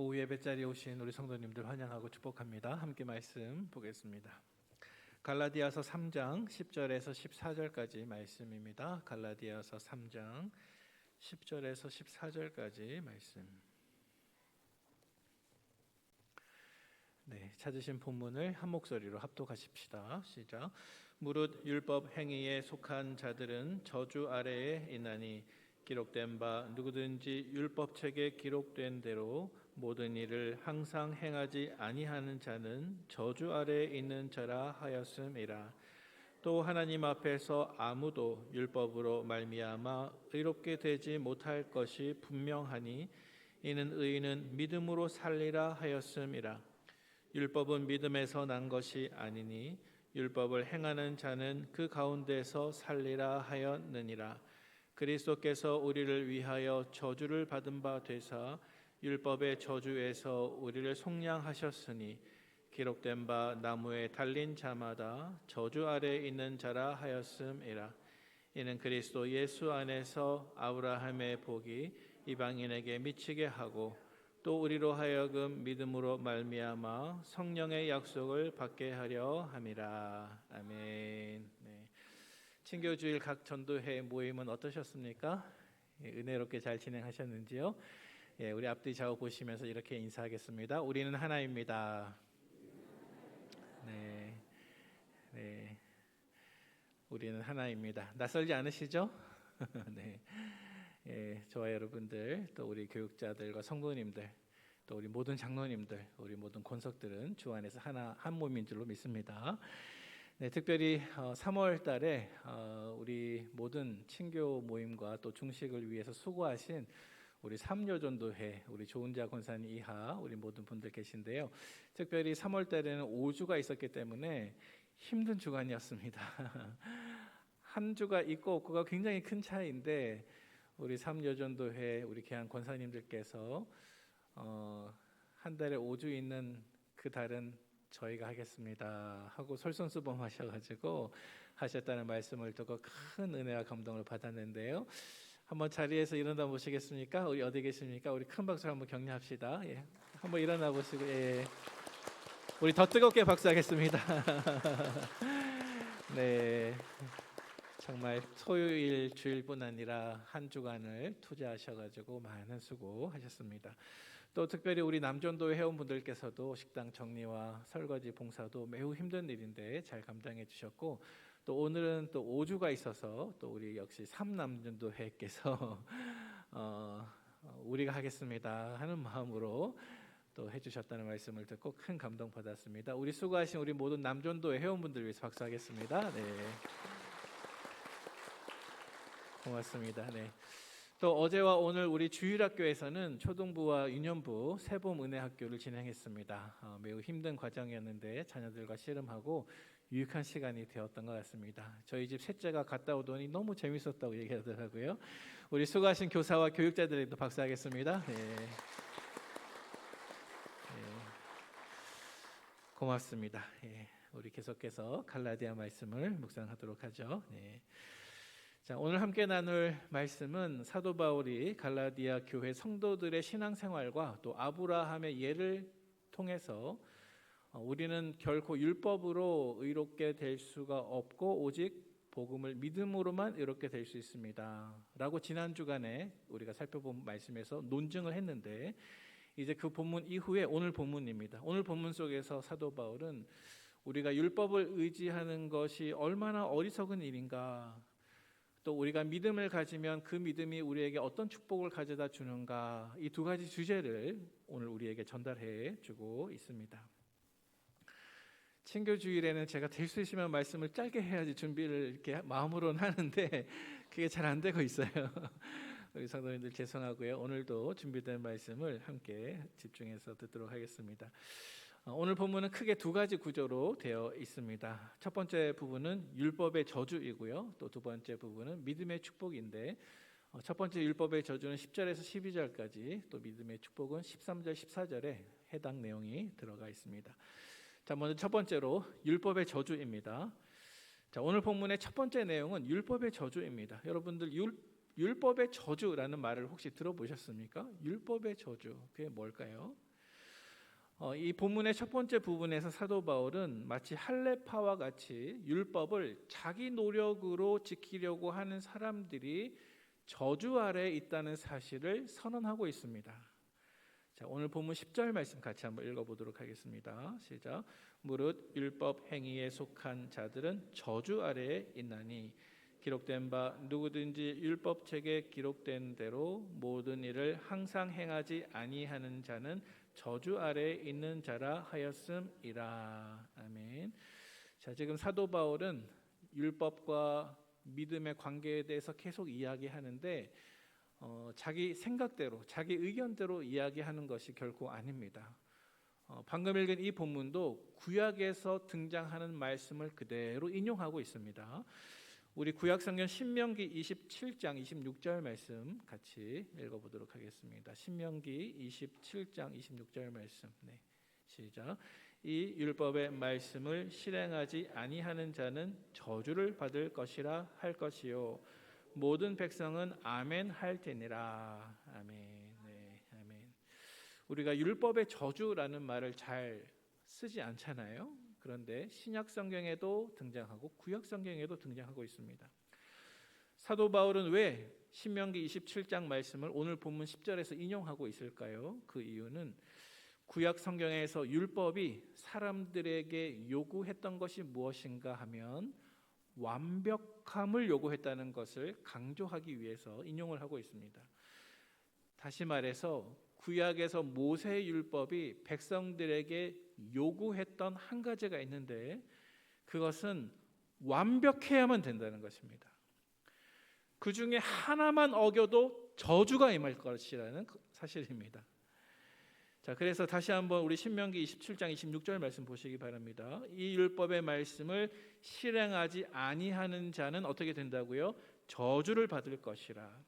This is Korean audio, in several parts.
오후 예배 자리에 오신 우리 성도님들 환영하고 축복합니다. 함께 말씀 보겠습니다. 갈라디아서 3장 10절에서 14절까지 말씀입니다. 갈라디아서 3장 10절에서 14절까지 말씀. 네, 찾으신 본문을 한 목소리로 합독하십시다. 시작. 무릇 율법 행위에 속한 자들은 저주 아래에 있나니 기록된 바 누구든지 율법책에 기록된 대로 모든 일을 항상 행하지 아니하는 자는 저주 아래에 있는 자라 하였음이라. 또 하나님 앞에서 아무도 율법으로 말미암아 의롭게 되지 못할 것이 분명하니 이는 의인은 믿음으로 살리라 하였음이라. 율법은 믿음에서 난 것이 아니니 율법을 행하는 자는 그 가운데서 살리라 하였느니라. 그리스도께서 우리를 위하여 저주를 받은 바 되사 율법의 저주에서 우리를 속량하셨으니 기록된 바 나무에 달린 자마다 저주 아래에 있는 자라 하였음이라. 이는 그리스도 예수 안에서 아브라함의 복이 이방인에게 미치게 하고 또 우리로 하여금 믿음으로 말미암아 성령의 약속을 받게 하려 함이라. 아멘. 네. 친교주일 각 전도회 모임은 어떠셨습니까? 은혜롭게 잘 진행하셨는지요? 예, 우리 앞뒤 좌우 보시면서 이렇게 인사하겠습니다. 우리는 하나입니다. 네, 네, 우리는 하나입니다. 낯설지 않으시죠? 네, 예, 저와 여러분들, 또 우리 교육자들과 성도님들, 또 우리 모든 장로님들, 우리 모든 권석들은 주 안에서 한 몸인 줄로 믿습니다. 네, 특별히 3월 달에 우리 모든 친교 모임과 또 중식을 위해서 수고하신 우리 삼여전도회, 우리 조은자 권사님 이하 우리 모든 분들 계신데요. 특별히 3월 달에는 5주가 있었기 때문에 힘든 주간이었습니다. 한 주가 있고 없고가 굉장히 큰 차이인데 우리 삼여전도회 우리 귀한 권사님들께서 한 달에 5주 있는 그 달은 저희가 하겠습니다 하고 솔선수범하셔가지고 하셨다는 말씀을 듣고 큰 은혜와 감동을 받았는데요. 한번 자리에서 일어나 보시겠습니까? 우리 어디 계십니까? 우리 큰 박수로 한번 격려합시다. 예, 한번 일어나 보시고, 예, 우리 더 뜨겁게 박수하겠습니다. 네, 정말 토요일 주일뿐 아니라 한 주간을 투자하셔가지고 많은 수고하셨습니다. 또 특별히 우리 남전도 회원분들께서도 식당 정리와 설거지 봉사도 매우 힘든 일인데 잘 감당해 주셨고, 또 오늘은 또 5주가 있어서 또 우리 역시 삼남전도 회께서 우리가 하겠습니다 하는 마음으로 또 해주셨다는 말씀을 듣고 큰 감동 받았습니다. 우리 수고하신 우리 모든 남전도 회원분들 위해서 박수하겠습니다. 네, 고맙습니다. 네. 또 어제와 오늘 우리 주일학교에서는 초등부와 유년부 새봄 은혜학교를 진행했습니다. 매우 힘든 과정이었는데 자녀들과 씨름하고 유익한 시간이 되었던 것 같습니다. 저희 집 셋째가 갔다 오더니 너무 재밌었다고 얘기하더라고요. 우리 수고하신 교사와 교육자들에게도 박수하겠습니다. 네. 네. 고맙습니다. 예. 우리 계속해서 갈라디아 말씀을 묵상하도록 하죠. 네. 자, 오늘 함께 나눌 말씀은 사도 바울이 갈라디아 교회 성도들의 신앙생활과 또 아브라함의 예를 통해서 우리는 결코 율법으로 의롭게 될 수가 없고 오직 복음을 믿음으로만 의롭게 될 수 있습니다 라고 지난 주간에 우리가 살펴본 말씀에서 논증을 했는데, 이제 그 본문 이후에 오늘 본문입니다. 오늘 본문 속에서 사도 바울은 우리가 율법을 의지하는 것이 얼마나 어리석은 일인가, 또 우리가 믿음을 가지면 그 믿음이 우리에게 어떤 축복을 가져다 주는가, 이 두 가지 주제를 오늘 우리에게 전달해 주고 있습니다. 친교주일에는 제가 될 수 있으면 말씀을 짧게 해야지 준비를 이렇게 마음으로는 하는데 그게 잘 안 되고 있어요. 우리 성도님들 죄송하고요. 오늘도 준비된 말씀을 함께 집중해서 듣도록 하겠습니다. 오늘 본문은 크게 두 가지 구조로 되어 있습니다. 첫 번째 부분은 율법의 저주이고요. 또 두 번째 부분은 믿음의 축복인데, 첫 번째 율법의 저주는 10절에서 12절까지, 또 믿음의 축복은 13절, 14절에 해당 내용이 들어가 있습니다. 자, 먼저 첫 번째로 율법의 저주입니다. 자, 오늘 본문의 첫 번째 내용은 율법의 저주입니다. 여러분들 율법의 저주라는 말을 혹시 들어보셨습니까? 율법의 저주, 그게 뭘까요? 이 본문의 첫 번째 부분에서 사도 바울은 마치 할례파와 같이 율법을 자기 노력으로 지키려고 하는 사람들이 저주 아래에 있다는 사실을 선언하고 있습니다. 자, 오늘 본문 10절 말씀 같이 한번 읽어보도록 하겠습니다. 시작. 무릇 율법 행위에 속한 자들은 저주 아래에 있나니 기록된 바 누구든지 율법책에 기록된 대로 모든 일을 항상 행하지 아니하는 자는 저주 아래에 있는 자라 하였음이라. 아멘. 자, 지금 사도 바울은 율법과 믿음의 관계에 대해서 계속 이야기하는데 자기 생각대로, 자기 의견대로 이야기하는 것이 결코 아닙니다. 방금 읽은 이 본문도 구약에서 등장하는 말씀을 그대로 인용하고 있습니다. 우리 구약성경 신명기 27장 26절 말씀 같이 읽어보도록 하겠습니다. 신명기 27장 26절 말씀. 네, 시작. 이 율법의 말씀을 실행하지 아니하는 자는 저주를 받을 것이라 할 것이요 모든 백성은 아멘 할 테니라. 아멘. 네, 아멘. 우리가 율법의 저주라는 말을 잘 쓰지 않잖아요. 그런데 신약 성경에도 등장하고 구약 성경에도 등장하고 있습니다. 사도 바울은 왜 신명기 27장 말씀을 오늘 본문 10절에서 인용하고 있을까요? 그 이유는 구약 성경에서 율법이 사람들에게 요구했던 것이 무엇인가 하면 완벽함을 요구했다는 것을 강조하기 위해서 인용을 하고 있습니다. 다시 말해서 구약에서 모세의 율법이 백성들에게 요구했던 한 가지가 있는데 그것은 완벽해야만 된다는 것입니다. 그 중에 하나만 어겨도 저주가 임할 것이라는 사실입니다. 자, 그래서 다시 한번 우리 신명기 27장 26절 말씀 보시기 바랍니다. 이 율법의 말씀을 실행하지 아니하는 자는 어떻게 된다고요? 저주를 받을 것이라.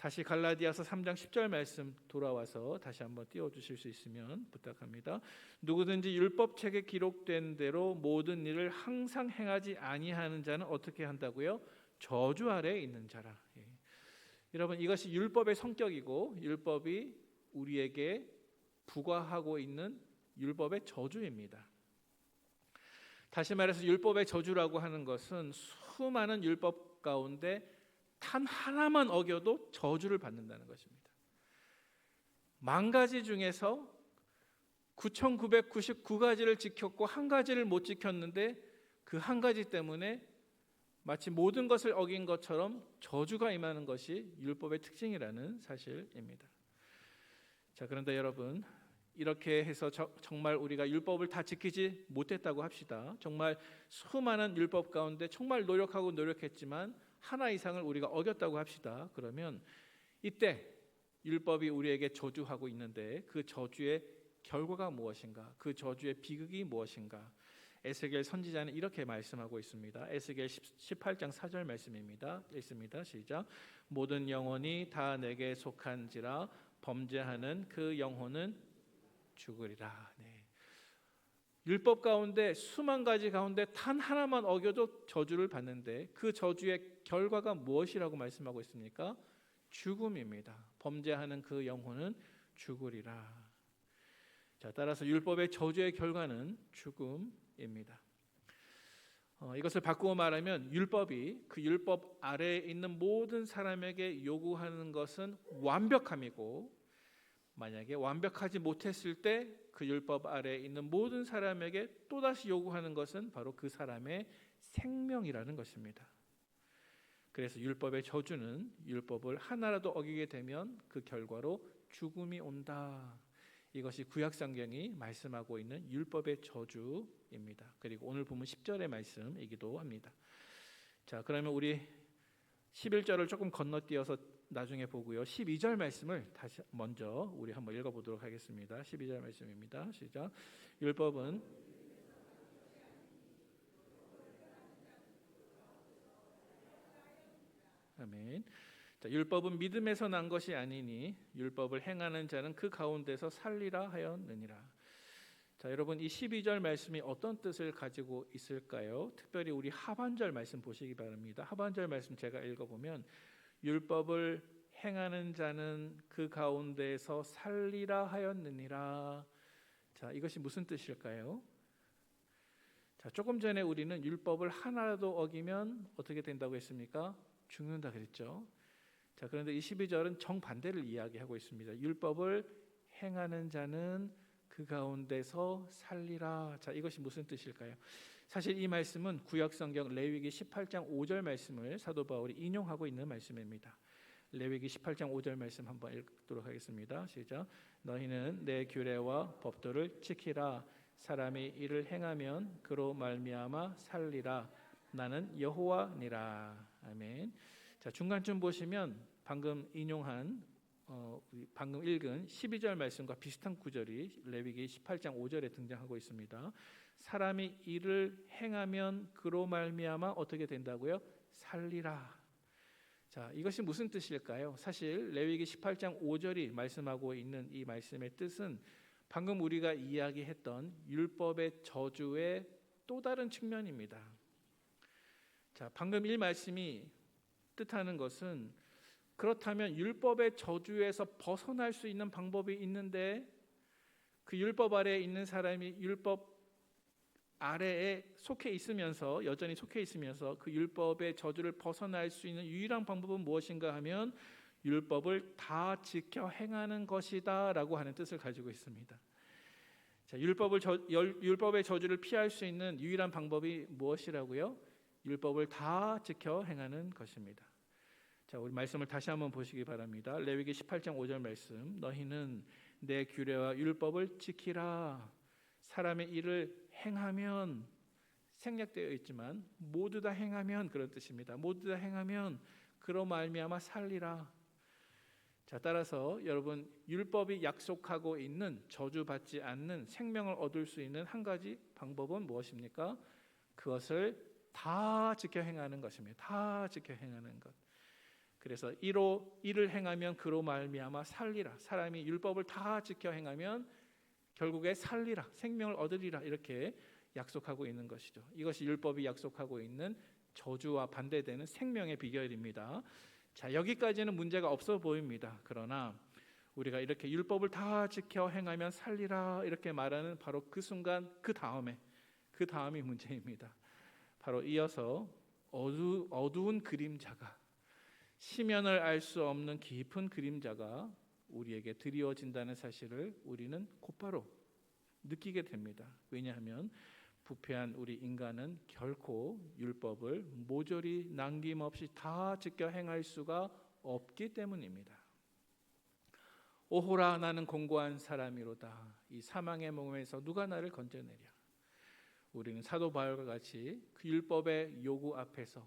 다시 갈라디아서 3장 10절 말씀 돌아와서 다시 한번 띄워주실 수 있으면 부탁합니다. 누구든지 율법책에 기록된 대로 모든 일을 항상 행하지 아니하는 자는 어떻게 한다고요? 저주 아래에 있는 자라. 예. 여러분, 이것이 율법의 성격이고 율법이 우리에게 부과하고 있는 율법의 저주입니다. 다시 말해서 율법의 저주라고 하는 것은 수많은 율법 가운데 단 하나만 어겨도 저주를 받는다는 것입니다. 10,000가지 중에서 9,999가지를 지켰고 한 가지를 못 지켰는데 그 한 가지 때문에 마치 모든 것을 어긴 것처럼 저주가 임하는 것이 율법의 특징이라는 사실입니다. 자, 그런데 여러분, 이렇게 해서 정말 우리가 율법을 다 지키지 못했다고 합시다. 정말 수많은 율법 가운데 정말 노력했지만 하나 이상을 우리가 어겼다고 합시다. 그러면 이때 율법이 우리에게 저주하고 있는데 그 저주의 결과가 무엇인가? 그 저주의 비극이 무엇인가? 에스겔 선지자는 이렇게 말씀하고 있습니다. 에스겔 18장 4절 말씀입니다. 읽습니다. 시작. 모든 영혼이 다 내게 속한지라 범죄하는 그 영혼은 죽으리라. 네. 율법 가운데 수만 가지 가운데 단 하나만 어겨도 저주를 받는데 그 저주의 결과가 무엇이라고 말씀하고 있습니까? 죽음입니다. 범죄하는 그 영혼은 죽으리라. 자, 따라서 율법의 저주의 결과는 죽음입니다. 이것을 바꾸어 말하면 율법이 그 율법 아래에 있는 모든 사람에게 요구하는 것은 완벽함이고 만약에 완벽하지 못했을 때 그 율법 아래에 있는 모든 사람에게 또다시 요구하는 것은 바로 그 사람의 생명이라는 것입니다. 그래서 율법의 저주는 율법을 하나라도 어기게 되면 그 결과로 죽음이 온다. 이것이 구약 성경이 말씀하고 있는 율법의 저주입니다. 그리고 오늘 보면 10절의 말씀이기도 합니다. 자, 그러면 우리 11절을 조금 건너뛰어서 나중에 보고요. 12절 말씀을 다시 먼저 우리 한번 읽어보도록 하겠습니다. 12절 말씀입니다. 시작. 율법은 아멘. 자, 율법은 믿음에서 난 것이 아니니 율법을 행하는 자는 그 가운데서 살리라 하였느니라. 자, 여러분, 이 12절 말씀이 어떤 뜻을 가지고 있을까요? 특별히 우리 하반절 말씀 보시기 바랍니다. 하반절 말씀 제가 읽어보면 율법을 행하는 자는 그 가운데서 살리라 하였느니라. 자, 이것이 무슨 뜻일까요? 자, 조금 전에 우리는 율법을 하나라도 어기면 어떻게 된다고 했습니까? 죽는다 그랬죠. 자, 그런데 이 12절은 정반대를 이야기하고 있습니다. 율법을 행하는 자는 그 가운데서 살리라. 자, 이것이 무슨 뜻일까요? 사실 이 말씀은 구약성경 레위기 18장 5절 말씀을 사도 바울이 인용하고 있는 말씀입니다. 레위기 18장 5절 말씀 한번 읽도록 하겠습니다. 시작. 너희는 내 규례와 법도를 지키라. 사람이 이를 행하면 그로 말미암아 살리라. 나는 여호와니라. 아멘. 자, 중간쯤 보시면 방금 인용한 방금 읽은 12절 말씀과 비슷한 구절이 레위기 18장 5절에 등장하고 있습니다. 사람이 이를 행하면 그로 말미암아 어떻게 된다고요? 살리라. 자, 이것이 무슨 뜻일까요? 사실 레위기 18장 5절이 말씀하고 있는 이 말씀의 뜻은 방금 우리가 이야기했던 율법의 저주의 또 다른 측면입니다. 자, 방금 이 말씀이 뜻하는 것은 그렇다면 율법의 저주에서 벗어날 수 있는 방법이 있는데 그 율법 아래에 있는 사람이 율법 아래에 여전히 속해 있으면서 그 율법의 저주를 벗어날 수 있는 유일한 방법은 무엇인가 하면 율법을 다 지켜 행하는 것이다 라고 하는 뜻을 가지고 있습니다. 자, 율법의 저주를 피할 수 있는 유일한 방법이 무엇이라고요? 율법을 다 지켜 행하는 것입니다. 자, 우리 말씀을 다시 한번 보시기 바랍니다. 레위기 18장 5절 말씀. 너희는 내 규례와 율법을 지키라. 사람의 일을 행하면, 생략되어 있지만 모두 다 행하면 그런 뜻입니다. 모두 다 행하면 그로 말미암아 살리라. 자, 따라서 여러분 율법이 약속하고 있는 저주받지 않는 생명을 얻을 수 있는 한 가지 방법은 무엇입니까? 그것을 다 지켜 행하는 것입니다. 다 지켜 행하는 것. 그래서 이를 행하면 그로 말미암아 살리라. 사람이 율법을 다 지켜 행하면 결국에 살리라, 생명을 얻으리라 이렇게 약속하고 있는 것이죠. 이것이 율법이 약속하고 있는 저주와 반대되는 생명의 비결입니다. 자, 여기까지는 문제가 없어 보입니다. 그러나 우리가 이렇게 율법을 다 지켜 행하면 살리라 이렇게 말하는 바로 그 순간 그 다음이 문제입니다. 바로 이어서 어두운 그림자가, 시면을 알 수 없는 깊은 그림자가 우리에게 드리워진다는 사실을 우리는 곧바로 느끼게 됩니다. 왜냐하면 부패한 우리 인간은 결코 율법을 모조리 남김없이 다 지켜 행할 수가 없기 때문입니다. 오호라, 나는 공고한 사람이로다. 이 사망의 몸에서 누가 나를 건져내랴. 우리는 사도 바울과 같이 그 율법의 요구 앞에서,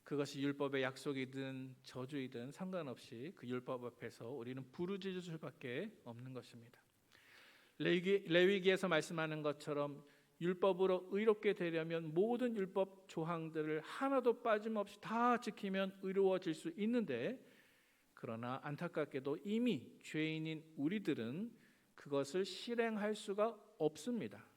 그것이 율법의 약속이든 저주이든 상관없이 그 율법 앞에서 우리는 부르짖을 수밖에 없는 것입니다. 레위기에서 말씀하는 것처럼 율법으로 의롭게 되려면 모든 율법 조항들을 하나도 빠짐없이 다 지키면 의로워질 수 있는데, 그러나 안타깝게도 이미 죄인인 우리들은 그것을 실행할 수가 없습니다.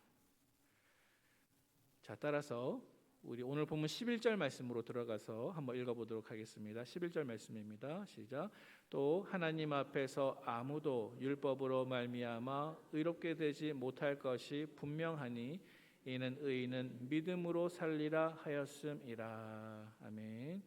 자, 따라서 우리 오늘 본문 11절 말씀으로 들어가서 한번 읽어보도록 하겠습니다. 11절 말씀입니다. 시작. 또 하나님 앞에서 아무도 율법으로 말미암아 의롭게 되지 못할 것이 분명하니 이는 의인은 믿음으로 살리라 하였음이라. 아멘.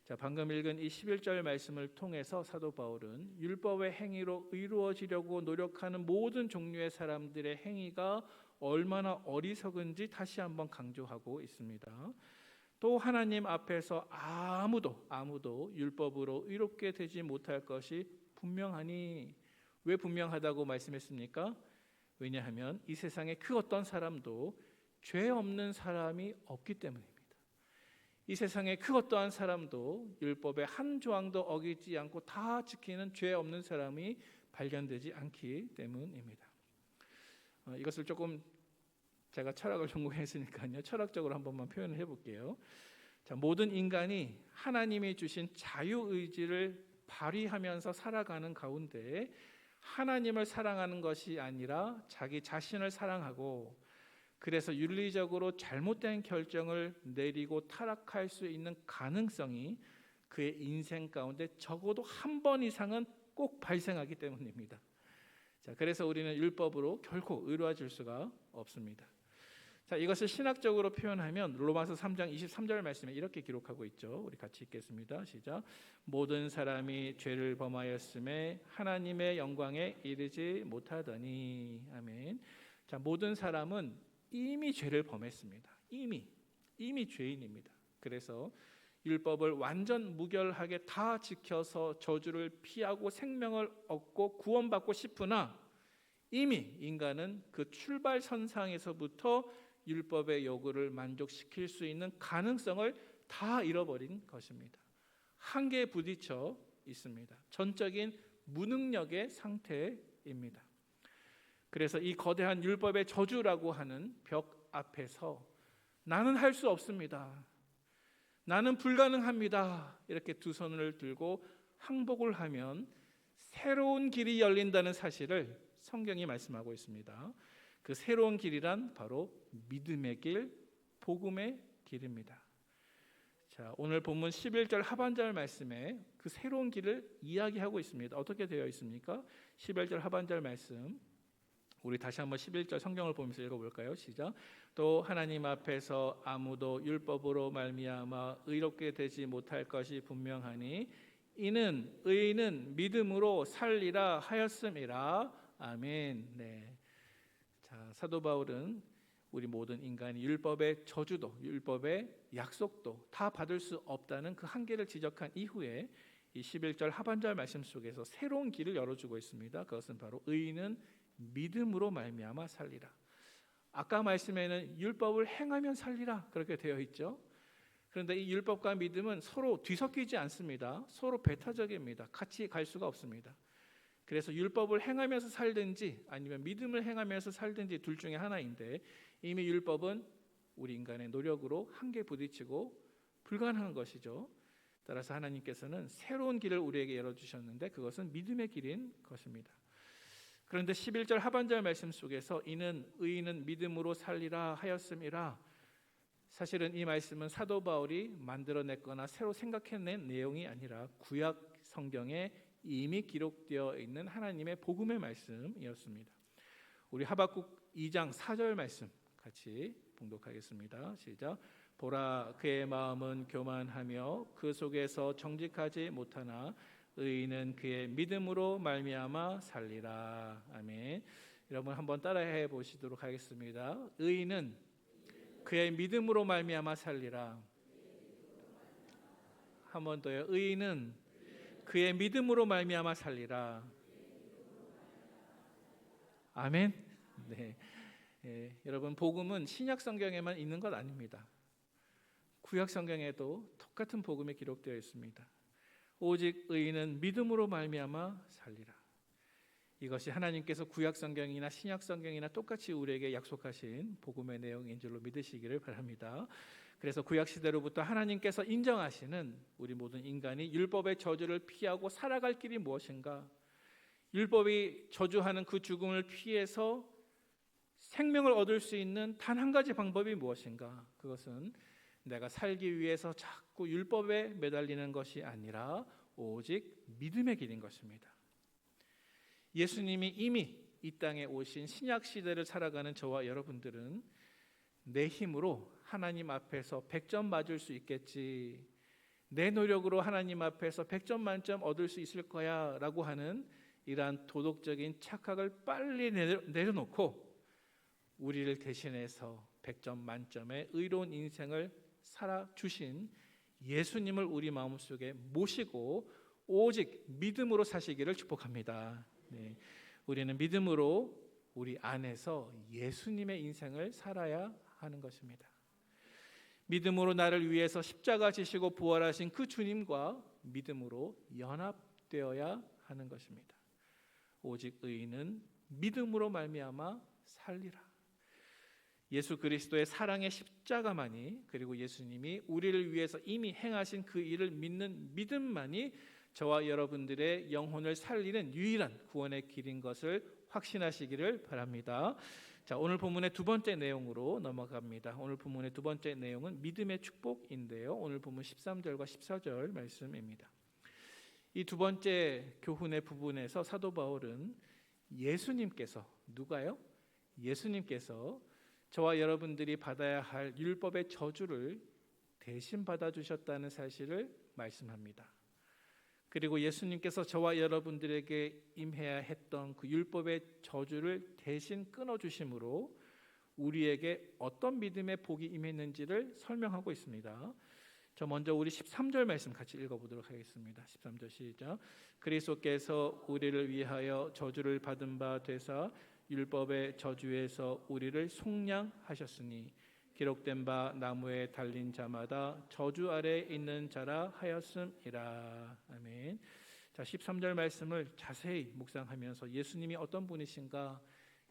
자, 방금 읽은 이 11절 말씀을 통해서 사도 바울은 율법의 행위로 의로워지려고 노력하는 모든 종류의 사람들의 행위가 얼마나 어리석은지 다시 한번 강조하고 있습니다. 또 하나님 앞에서 아무도 율법으로 의롭게 되지 못할 것이 분명하니, 왜 분명하다고 말씀했습니까? 왜냐하면 이 세상에 그 어떤 사람도 죄 없는 사람이 없기 때문입니다. 이 세상에 그 어떠한 사람도 율법의 한 조항도 어기지 않고 다 지키는 죄 없는 사람이 발견되지 않기 때문입니다. 이것을 조금 제가 철학을 전공했으니까요, 철학적으로 한 번만 표현을 해볼게요. 자, 모든 인간이 하나님이 주신 자유의지를 발휘하면서 살아가는 가운데 하나님을 사랑하는 것이 아니라 자기 자신을 사랑하고, 그래서 윤리적으로 잘못된 결정을 내리고 타락할 수 있는 가능성이 그의 인생 가운데 적어도 한 번 이상은 꼭 발생하기 때문입니다. 자, 그래서 우리는 율법으로 결코 의로워질 수가 없습니다. 자, 이것을 신학적으로 표현하면 로마서 3장 23절 말씀에 이렇게 기록하고 있죠. 우리 같이 읽겠습니다. 시작. 모든 사람이 죄를 범하였음에 하나님의 영광에 이르지 못하더니. 아멘. 자, 모든 사람은 이미 죄를 범했습니다. 이미 죄인입니다. 그래서 율법을 완전 무결하게 다 지켜서 저주를 피하고 생명을 얻고 구원받고 싶으나 이미 인간은 그 출발선상에서부터 율법의 요구를 만족시킬 수 있는 가능성을 다 잃어버린 것입니다. 한계에 부딪혀 있습니다. 전적인 무능력의 상태입니다. 그래서 이 거대한 율법의 저주라고 하는 벽 앞에서 나는 할 수 없습니다. 나는 불가능합니다. 이렇게 두 손을 들고 항복을 하면 새로운 길이 열린다는 사실을 성경이 말씀하고 있습니다. 그 새로운 길이란 바로 믿음의 길, 복음의 길입니다. 자, 오늘 본문 11절 하반절 말씀에 그 새로운 길을 이야기하고 있습니다. 어떻게 되어 있습니까? 11절 하반절 말씀 우리 다시 한번 11절 성경을 보면서 읽어볼까요? 시작. 또 하나님 앞에서 아무도 율법으로 말미암아 의롭게 되지 못할 것이 분명하니 이는 의인은 믿음으로 살리라 하였음이라. 아멘. 네. 자, 사도 바울은 우리 모든 인간이 율법의 저주도 율법의 약속도 다 받을 수 없다는 그 한계를 지적한 이후에 이 11절 하반절 말씀 속에서 새로운 길을 열어주고 있습니다. 그것은 바로 의인은 믿음으로 말미암아 살리라. 아까 말씀에는 율법을 행하면 살리라 그렇게 되어 있죠. 그런데 이 율법과 믿음은 서로 뒤섞이지 않습니다. 서로 배타적입니다. 같이 갈 수가 없습니다. 그래서 율법을 행하면서 살든지 아니면 믿음을 행하면서 살든지 둘 중에 하나인데 이미 율법은 우리 인간의 노력으로 한계에 부딪히고 불가능한 것이죠. 따라서 하나님께서는 새로운 길을 우리에게 열어주셨는데 그것은 믿음의 길인 것입니다. 그런데 11절 하반절 말씀 속에서 이는 의인은 믿음으로 살리라 하였음이라. 사실은 이 말씀은 사도 바울이 만들어냈거나 새로 생각해낸 내용이 아니라 구약 성경에 이미 기록되어 있는 하나님의 복음의 말씀이었습니다. 우리 하박국 2장 4절 말씀 같이 봉독하겠습니다. 시작. 보라 그의 마음은 교만하며 그 속에서 정직하지 못하나 의인은 그의 믿음으로 말미암아 살리라. 아멘. 여러분 한번 따라해 보시도록 하겠습니다. 의인은 그의 믿음으로 말미암아 살리라. 한 번 더요. 의인은 그의 믿음으로 말미암아 살리라. 아멘. 네. 여러분 복음은 신약 성경에만 있는 것 아닙니다. 구약 성경에도 똑같은 복음이 기록되어 있습니다. 오직 의인은 믿음으로 말미암아 살리라. 이것이 하나님께서 구약 성경이나 신약 성경이나 똑같이 우리에게 약속하신 복음의 내용인 줄로 믿으시기를 바랍니다. 그래서 구약 시대로부터 하나님께서 인정하시는 우리 모든 인간이 율법의 저주를 피하고 살아갈 길이 무엇인가? 율법이 저주하는 그 죽음을 피해서 생명을 얻을 수 있는 단 한 가지 방법이 무엇인가? 그것은 내가 살기 위해서 자꾸 율법에 매달리는 것이 아니라 오직 믿음의 길인 것입니다. 예수님이 이미 이 땅에 오신 신약 시대를 살아가는 저와 여러분들은 내 힘으로 하나님 앞에서 100점 맞을 수 있겠지, 내 노력으로 하나님 앞에서 100점 만점 얻을 수 있을 거야 라고 하는 이러한 도덕적인 착각을 빨리 내려놓고 우리를 대신해서 100점 만점의 의로운 인생을 살아주신 예수님을 우리 마음속에 모시고 오직 믿음으로 사시기를 축복합니다. 네. 우리는 믿음으로 우리 안에서 예수님의 인생을 살아야 하는 것입니다. 믿음으로 나를 위해서 십자가 지시고 부활하신 그 주님과 믿음으로 연합되어야 하는 것입니다. 오직 의인은 믿음으로 말미암아 살리라. 예수 그리스도의 사랑의 십자가만이, 그리고 예수님이 우리를 위해서 이미 행하신 그 일을 믿는 믿음만이 저와 여러분들의 영혼을 살리는 유일한 구원의 길인 것을 확신하시기를 바랍니다. 자, 오늘 본문의 두 번째 내용으로 넘어갑니다. 오늘 본문의 두 번째 내용은 믿음의 축복인데요. 오늘 본문 13절과 14절 말씀입니다. 이 두 번째 교훈의 부분에서 사도 바울은 예수님께서, 누가요? 예수님께서 저와 여러분들이 받아야 할 율법의 저주를 대신 받아주셨다는 사실을 말씀합니다. 그리고 예수님께서 저와 여러분들에게 임해야 했던 그 율법의 저주를 대신 끊어주심으로 우리에게 어떤 믿음의 복이 임했는지를 설명하고 있습니다. 저 먼저 우리 13절 말씀 같이 읽어보도록 하겠습니다. 13절 시작. 그리스도께서 우리를 위하여 저주를 받은 바 되사 율법의 저주에서 우리를 속량하셨으니 기록된 바 나무에 달린 자마다 저주 아래 있는 자라 하였음이라. 아멘. 자, 13절 말씀을 자세히 묵상하면서 예수님이 어떤 분이신가,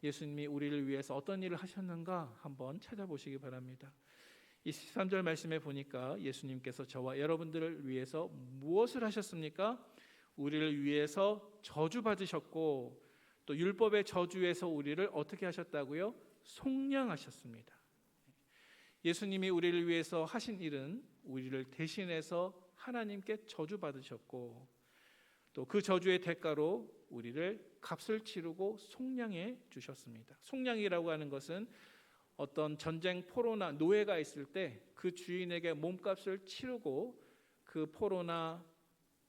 예수님이 우리를 위해서 어떤 일을 하셨는가 한번 찾아보시기 바랍니다. 이 13절 말씀에 보니까 예수님께서 저와 여러분들을 위해서 무엇을 하셨습니까? 우리를 위해서 저주받으셨고 또 율법의 저주에서 우리를 어떻게 하셨다고요? 속량하셨습니다. 예수님이 우리를 위해서 하신 일은 우리를 대신해서 하나님께 저주받으셨고 또 그 저주의 대가로 우리를 값을 치르고 속량해 주셨습니다. 속량이라고 하는 것은 어떤 전쟁 포로나 노예가 있을 때 그 주인에게 몸값을 치르고 그 포로나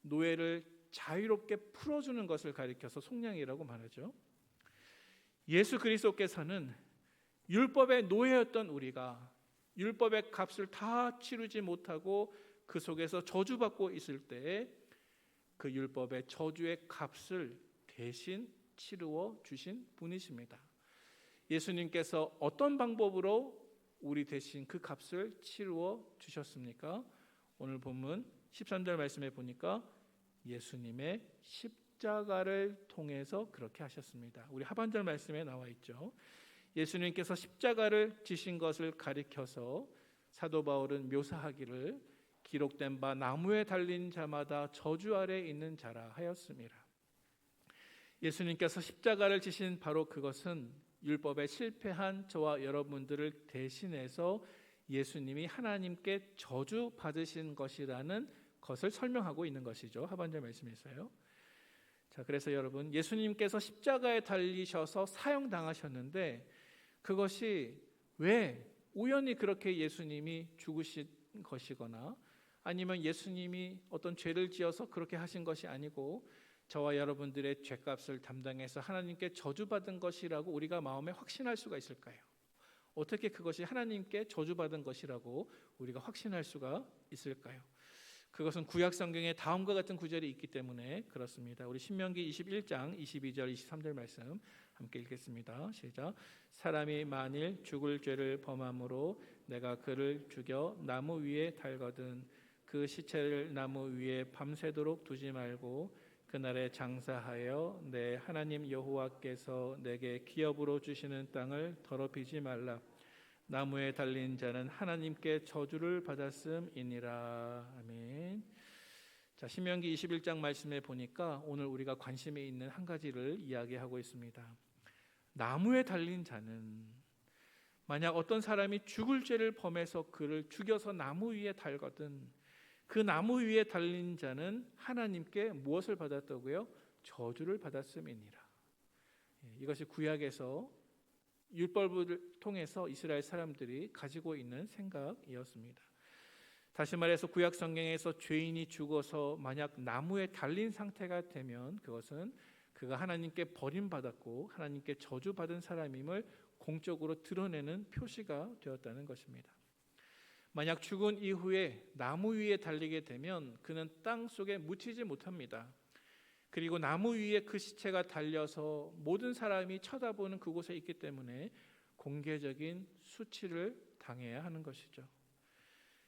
노예를 자유롭게 풀어주는 것을 가리켜서 속량이라고 말하죠. 예수 그리스도께서는 율법의 노예였던 우리가 율법의 값을 다 치르지 못하고 그 속에서 저주받고 있을 때에 그 율법의 저주의 값을 대신 치루어 주신 분이십니다. 예수님께서 어떤 방법으로 우리 대신 그 값을 치루어 주셨습니까? 오늘 본문 13절 말씀에 보니까 예수님의 십자가를 통해서 그렇게 하셨습니다. 우리 하반절 말씀에 나와 있죠. 예수님께서 십자가를 지신 것을 가리켜서 사도 바울은 묘사하기를 기록된 바 나무에 달린 자마다 저주 아래 있는 자라 하였습니다. 예수님께서 십자가를 지신 바로 그것은 율법에 실패한 저와 여러분들을 대신해서 예수님이 하나님께 저주 받으신 것이라는 것을 설명하고 있는 것이죠. 하반절 말씀에서요. 자, 그래서 여러분, 예수님께서 십자가에 달리셔서 사형당하셨는데 그것이 왜 우연히 그렇게 예수님이 죽으신 것이거나 아니면 예수님이 어떤 죄를 지어서 그렇게 하신 것이 아니고 저와 여러분들의 죄값을 담당해서 하나님께 저주받은 것이라고 우리가 마음에 확신할 수가 있을까요? 어떻게 그것이 하나님께 저주받은 것이라고 우리가 확신할 수가 있을까요? 그것은 구약 성경에 다음과 같은 구절이 있기 때문에 그렇습니다. 우리 신명기 21장 22절 23절 말씀 함께 읽겠습니다. 시작. 사람이 만일 죽을 죄를 범함으로 내가 그를 죽여 나무 위에 달거든 그 시체를 나무 위에 밤새도록 두지 말고 그날에 장사하여 내 하나님 여호와께서 내게 기업으로 주시는 땅을 더럽히지 말라. 나무에 달린 자는 하나님께 저주를 받았음이니라. 아멘. 자, 신명기 21장 말씀에 보니까 오늘 우리가 관심이 있는 한 가지를 이야기하고 있습니다. 나무에 달린 자는 만약 어떤 사람이 죽을 죄를 범해서 그를 죽여서 나무 위에 달거든 그 나무 위에 달린 자는 하나님께 무엇을 받았다고요? 저주를 받았음이니라. 이것이 구약에서 율법을 통해서 이스라엘 사람들이 가지고 있는 생각이었습니다. 다시 말해서 구약 성경에서 죄인이 죽어서 만약 나무에 달린 상태가 되면 그것은 그가 하나님께 버림받았고 하나님께 저주받은 사람임을 공적으로 드러내는 표시가 되었다는 것입니다. 만약 죽은 이후에 나무 위에 달리게 되면 그는 땅 속에 묻히지 못합니다. 그리고 나무 위에 그 시체가 달려서 모든 사람이 쳐다보는 그곳에 있기 때문에 공개적인 수치를 당해야 하는 것이죠.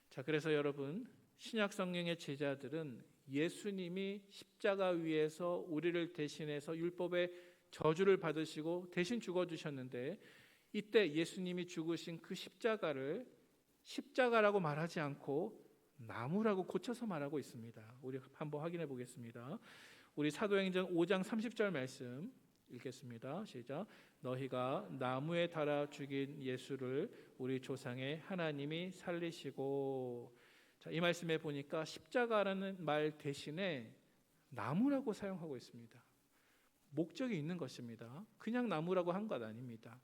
자, 그래서 여러분, 신약 성경의 제자들은 예수님이 십자가 위에서 우리를 대신해서 율법의 저주를 받으시고 대신 죽어주셨는데 이때 예수님이 죽으신 그 십자가를 십자가라고 말하지 않고 나무라고 고쳐서 말하고 있습니다. 우리 한번 확인해 보겠습니다. 우리 사도행전 5장 30절 말씀 읽겠습니다. 시작. 너희가 나무에 달아 죽인 예수를 우리 조상의 하나님이 살리시고. 자, 이 말씀에 보니까 십자가라는 말 대신에 나무라고 사용하고 있습니다. 목적이 있는 것입니다. 그냥 나무라고 한 것 아닙니다.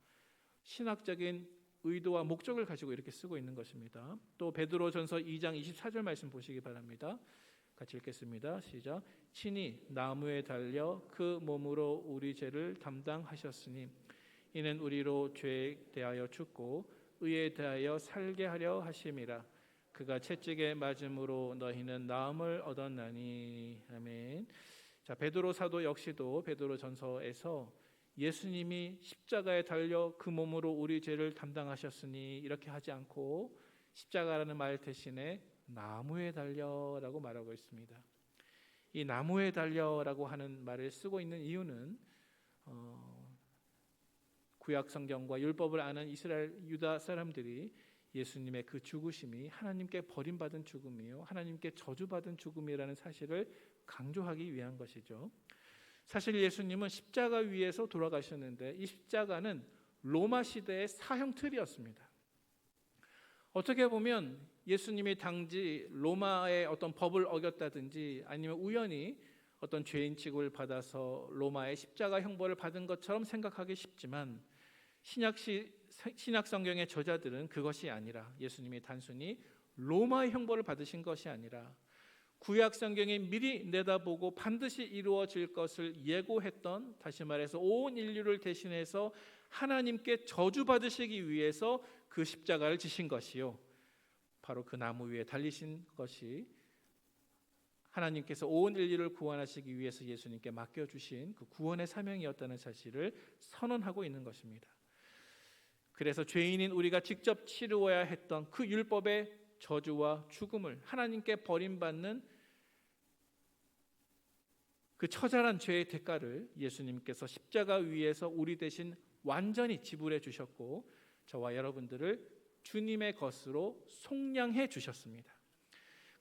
신학적인 의도와 목적을 가지고 이렇게 쓰고 있는 것입니다. 또 베드로전서 2장 24절 말씀 보시기 바랍니다. 같이 읽겠습니다. 시작. 친히 나무에 달려 그 몸으로 우리 죄를 담당하셨으니 이는 우리로 죄에 대하여 죽고 의에 대하여 살게 하려 하심이라. 그가 채찍에 맞음으로 너희는 나음을 얻었나니. 아멘. 자, 베드로 사도 역시도 베드로전서에서 예수님이 십자가에 달려 그 몸으로 우리 죄를 담당하셨으니 이렇게 하지 않고 십자가라는 말 대신에 나무에 달려라고 말하고 있습니다. 이 나무에 달려라고 하는 말을 쓰고 있는 이유는 구약 성경과 율법을 아는 이스라엘 유다 사람들이 예수님의 그 죽으심이 하나님께 버림받은 죽음이요 하나님께 저주받은 죽음이라는 사실을 강조하기 위한 것이죠. 사실 예수님은 십자가 위에서 돌아가셨는데 이 십자가는 로마 시대의 사형 틀이었습니다. 어떻게 보면 예수님이 당시 로마의 어떤 법을 어겼다든지 아니면 우연히 어떤 죄인 취급을 받아서 로마의 십자가 형벌을 받은 것처럼 생각하기 쉽지만 신약 성경의 저자들은 그것이 아니라 예수님이 단순히 로마의 형벌을 받으신 것이 아니라 구약 성경이 미리 내다보고 반드시 이루어질 것을 예고했던, 다시 말해서 온 인류를 대신해서 하나님께 저주받으시기 위해서 그 십자가를 지신 것이요 바로 그 나무 위에 달리신 것이 하나님께서 온 인류를 구원하시기 위해서 예수님께 맡겨주신 그 구원의 사명이었다는 사실을 선언하고 있는 것입니다. 그래서 죄인인 우리가 직접 치루어야 했던 그 율법의 저주와 죽음을 하나님께 버림받는 그 처절한 죄의 대가를 예수님께서 십자가 위에서 우리 대신 완전히 지불해 주셨고 저와 여러분들을 주님의 것으로 속량해 주셨습니다.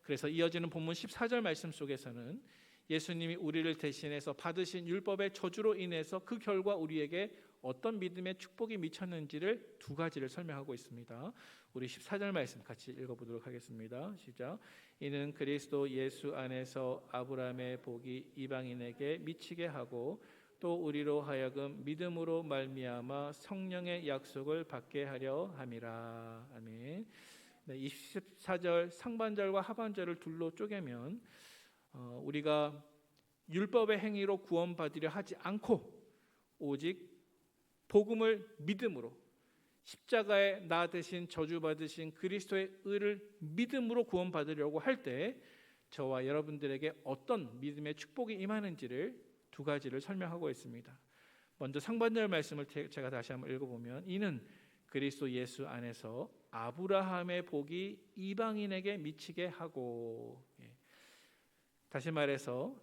그래서 이어지는 본문 14절 말씀 속에서는 예수님이 우리를 대신해서 받으신 율법의 저주로 인해서 그 결과 우리에게 어떤 믿음의 축복이 미쳤는지를 두 가지를 설명하고 있습니다. 우리 14절 말씀 같이 읽어보도록 하겠습니다. 시작. 이는 그리스도 예수 안에서 아브라함의 복이 이방인에게 미치게 하고 또 우리로 하여금 믿음으로 말미암아 성령의 약속을 받게 하려 함이라. 아멘. 네, 24절 상반절과 하반절을 둘로 쪼개면 우리가 율법의 행위로 구원받으려 하지 않고 오직 복음을 믿음으로 십자가에 나 대신 저주받으신 그리스도의 의를 믿음으로 구원받으려고 할 때 저와 여러분들에게 어떤 믿음의 축복이 임하는지를 두 가지를 설명하고 있습니다. 먼저 상반절 말씀을 제가 다시 한번 읽어보면 이는 그리스도 예수 안에서 아브라함의 복이 이방인에게 미치게 하고, 다시 말해서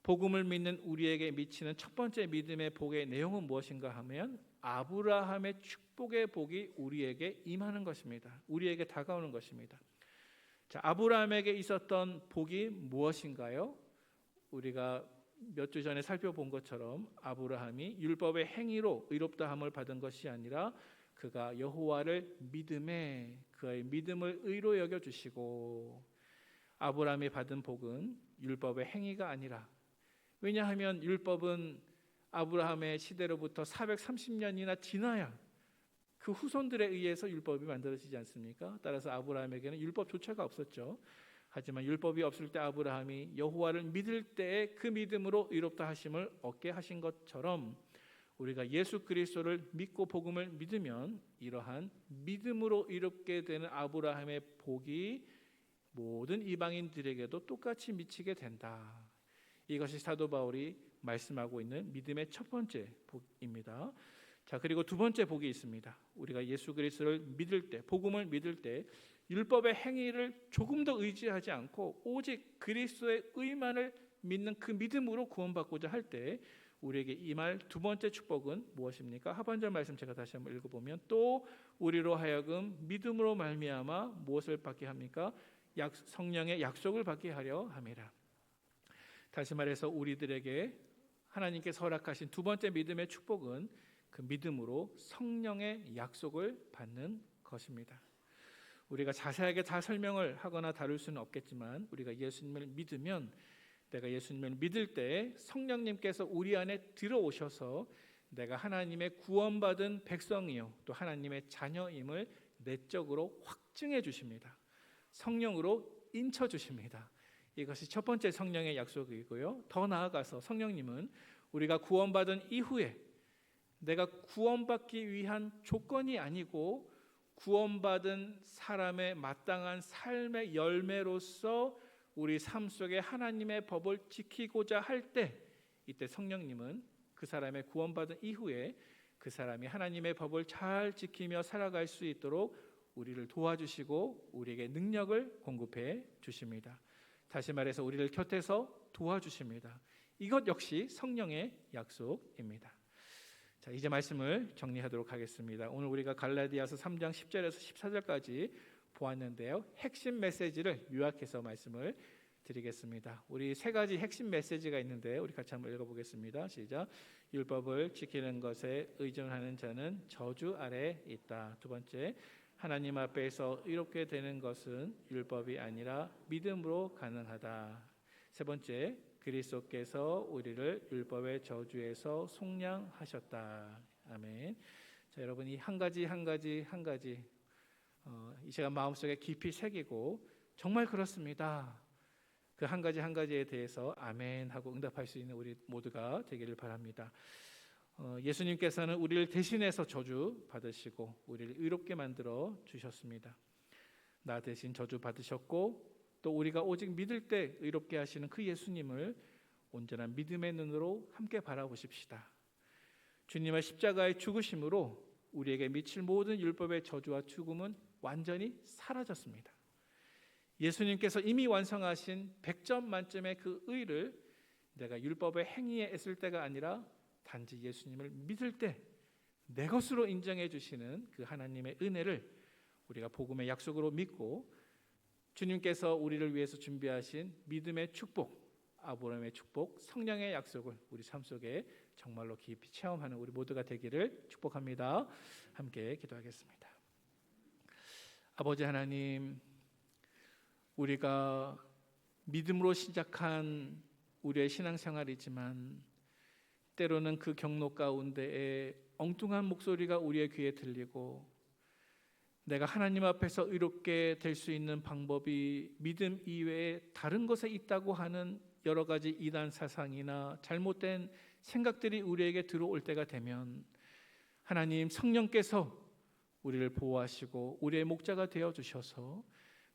복음을 믿는 우리에게 미치는 첫 번째 믿음의 복의 내용은 무엇인가 하면 아브라함의 축복의 복이 우리에게 임하는 것입니다. 우리에게 다가오는 것입니다. 자, 아브라함에게 있었던 복이 무엇인가요? 우리가 몇 주 전에 살펴본 것처럼 아브라함이 율법의 행위로 의롭다함을 받은 것이 아니라 그가 여호와를 믿음에 그의 믿음을 의로 여겨 주시고, 아브라함이 받은 복은 율법의 행위가 아니라, 왜냐하면 율법은 아브라함의 시대로부터 430년이나 지나야 그 후손들에 의해서 율법이 만들어지지 않습니까? 따라서 아브라함에게는 율법조차가 없었죠. 하지만 율법이 없을 때 아브라함이 여호와를 믿을 때에 그 믿음으로 의롭다 하심을 얻게 하신 것처럼 우리가 예수 그리스도를 믿고 복음을 믿으면 이러한 믿음으로 의롭게 되는 아브라함의 복이 모든 이방인들에게도 똑같이 미치게 된다. 이것이 사도 바울이 말씀하고 있는 믿음의 첫 번째 복입니다. 자, 그리고 두 번째 복이 있습니다. 우리가 예수 그리스도를 믿을 때, 복음을 믿을 때 율법의 행위를 조금 더 의지하지 않고 오직 그리스도의 의만을 믿는 그 믿음으로 구원받고자 할 때 우리에게 임할 두 번째 축복은 무엇입니까? 하반절 말씀 제가 다시 한번 읽어보면 또 우리로 하여금 믿음으로 말미암아 무엇을 받게 합니까? 성령의 약속을 받게 하려 함이라. 다시 말해서 우리들에게 하나님께서 허락하신 두 번째 믿음의 축복은 그 믿음으로 성령의 약속을 받는 것입니다. 우리가 자세하게 다 설명을 하거나 다룰 수는 없겠지만 우리가 예수님을 믿으면 내가 예수님을 믿을 때 성령님께서 우리 안에 들어오셔서 내가 하나님의 구원받은 백성이요 또 하나님의 자녀임을 내적으로 확증해 주십니다. 성령으로 인쳐 주십니다. 이것이 첫 번째 성령의 약속이고요. 더 나아가서 성령님은 우리가 구원받은 이후에 내가 구원받기 위한 조건이 아니고 구원받은 사람의 마땅한 삶의 열매로서 우리 삶 속에 하나님의 법을 지키고자 할 때 이때 성령님은 그 사람의 구원받은 이후에 그 사람이 하나님의 법을 잘 지키며 살아갈 수 있도록 우리를 도와주시고 우리에게 능력을 공급해 주십니다. 다시 말해서 우리를 곁에서 도와주십니다. 이것 역시 성령의 약속입니다. 자, 이제 말씀을 정리하도록 하겠습니다. 오늘 우리가 갈라디아서 3장 10절에서 14절까지 보았는데요. 핵심 메시지를 요약해서 말씀을 드리겠습니다. 우리 세 가지 핵심 메시지가 있는데 우리 같이 한번 읽어보겠습니다. 시작. 율법을 지키는 것에 의존하는 자는 저주 아래에 있다. 두 번째, 하나님 앞에서 의롭게 되는 것은 율법이 아니라 믿음으로 가능하다. 세 번째, 그리스도께서 우리를 율법의 저주에서 속량하셨다. 아멘. 자, 여러분 이 한 가지 이 시간 마음속에 깊이 새기고 정말 그렇습니다. 그 한 가지에 대해서 아멘 하고 응답할 수 있는 우리 모두가 되기를 바랍니다. 예수님께서는 우리를 대신해서 저주 받으시고 우리를 의롭게 만들어 주셨습니다. 나 대신 저주 받으셨고 또 우리가 오직 믿을 때 의롭게 하시는 그 예수님을 온전한 믿음의 눈으로 함께 바라보십시다. 주님의 십자가의 죽으심으로 우리에게 미칠 모든 율법의 저주와 죽음은 완전히 사라졌습니다. 예수님께서 이미 완성하신 100점 만점의 그 의를 내가 율법의 행위에 애쓸 때가 아니라 단지 예수님을 믿을 때 내 것으로 인정해 주시는 그 하나님의 은혜를 우리가 복음의 약속으로 믿고 주님께서 우리를 위해서 준비하신 믿음의 축복, 아브라함의 축복, 성령의 약속을 우리 삶 속에 정말로 깊이 체험하는 우리 모두가 되기를 축복합니다. 함께 기도하겠습니다. 아버지 하나님, 우리가 믿음으로 시작한 우리의 신앙생활이지만 때로는 그 경로 가운데에 엉뚱한 목소리가 우리의 귀에 들리고 내가 하나님 앞에서 의롭게 될 수 있는 방법이 믿음 이외에 다른 것에 있다고 하는 여러 가지 이단 사상이나 잘못된 생각들이 우리에게 들어올 때가 되면 하나님 성령께서 우리를 보호하시고 우리의 목자가 되어 주셔서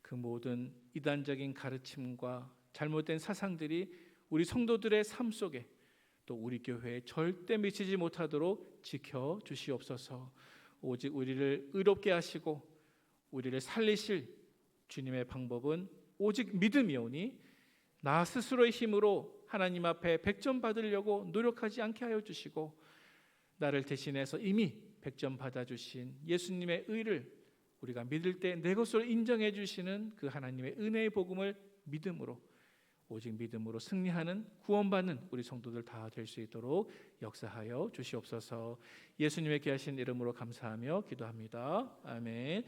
그 모든 이단적인 가르침과 잘못된 사상들이 우리 성도들의 삶 속에 또 우리 교회에 절대 미치지 못하도록 지켜 주시옵소서. 오직 우리를 의롭게 하시고 우리를 살리실 주님의 방법은 오직 믿음이오니 나 스스로의 힘으로 하나님 앞에 100점 받으려고 노력하지 않게 하여 주시고 나를 대신해서 이미 100점 받아주신 예수님의 의를 우리가 믿을 때 내 것으로 인정해 주시는 그 하나님의 은혜의 복음을 믿음으로 오직 믿음으로 승리하는 구원받는 우리 성도들 다 될 수 있도록 역사하여 주시옵소서. 예수님의 귀하신 이름으로 감사하며 기도합니다. 아멘.